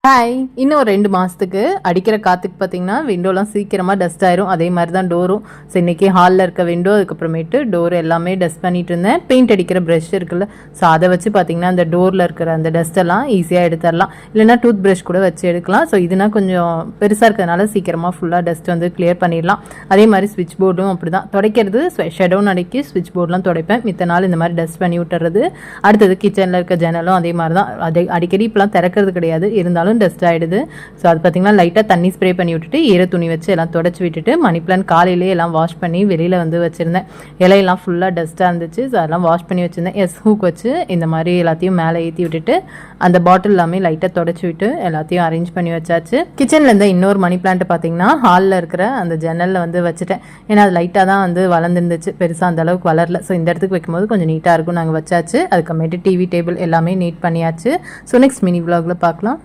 Hi! இன்னும் ஒரு 2 மாதத்துக்கு அடிக்கிற காற்றுக்கு பார்த்தீங்கன்னா, விண்டோலாம் சீக்கிரமாக டஸ்ட் ஆயிரும். அதே மாதிரி தான் டோரும். ஸோ, இன்றைக்கி ஹாலில் இருக்க விண்டோ, அதுக்கப்புறமேட்டு டோர் எல்லாமே டஸ்ட் பண்ணிட்டு இருந்தேன். பெயிண்ட் அடிக்கிற ப்ரஷ் இருக்குல்ல, ஸோ அதை வச்சு பார்த்தீங்கன்னா, அந்த டோரில் இருக்கிற அந்த டஸ்ட்டெல்லாம் ஈஸியாக எடுத்துடலாம். இல்லைனா டூத் ப்ரஷ் கூட வச்சு எடுக்கலாம். ஸோ, இதுனா கொஞ்சம் பெருசாக இருக்கிறதுனால சீக்கிரமாக ஃபுல்லாக டஸ்ட் வந்து கிளியர் பண்ணிடலாம். அதே மாதிரி ஸ்விட்ச் போர்டும் அப்படி தான். துடைக்கிறது ஷெடோன் அடைக்கி ஸ்விட்ச் போர்டெலாம் துடைப்பேன். மித்த நாள் இந்த மாதிரி டஸ்ட் பண்ணி விட்டுறது. அடுத்தது கிச்சனில் இருக்க ஜன்னலும் அதே மாதிரி தான். அடிக்கடி இப்போலாம் திறக்கிறது கிடையாது. இருந்தாலும் டஸ்ட் ஆகிடுது. ஸோ அது பார்த்தீங்கன்னா லைட்டாக தண்ணி ஸ்ப்ரே பண்ணி விட்டுட்டு ஈர துணி வச்சு எல்லாம் தொடச்சி விட்டுட்டு மணி பிளான்ட் காலையிலே எல்லாம் வாஷ் பண்ணி வெளியில் வந்து வச்சுருந்தேன். இலையெல்லாம் ஃபுல்லாக டஸ்ட்டாக இருந்துச்சு. ஸோ அதெல்லாம் வாஷ் பண்ணி வச்சுருந்தேன். ஹூக் வச்சு இந்த மாதிரி எல்லாத்தையும் மேலே ஏற்றி விட்டுட்டு அந்த பாட்டில் எல்லாமே லைட்டாக தொடச்சி விட்டு எல்லாத்தையும் அரேஞ்ச் பண்ணி வச்சாச்சு. கிச்சனில் இருந்த இன்னொரு மணி பிளான்ட் பார்த்தீங்கன்னா ஹாலில் இருக்கிற அந்த ஜன்னலில் வந்து வச்சுட்டேன். ஏன்னா அது லைட்டாக தான் வந்து வளர்ந்துருந்துச்சு. பெருசாக அந்த அளவுக்கு வளரல. ஸோ இந்த இடத்துக்கு வைக்கும்போது கொஞ்சம் நீட்டாக இருக்கும். நாங்கள் வச்சாச்சு. அதுக்கப்புறமேட்டு டிவி டேபிள் எல்லாமே நீட் பண்ணியாச்சு. ஸோ நெக்ஸ்ட் மினி விலாகில் பார்க்கலாம்.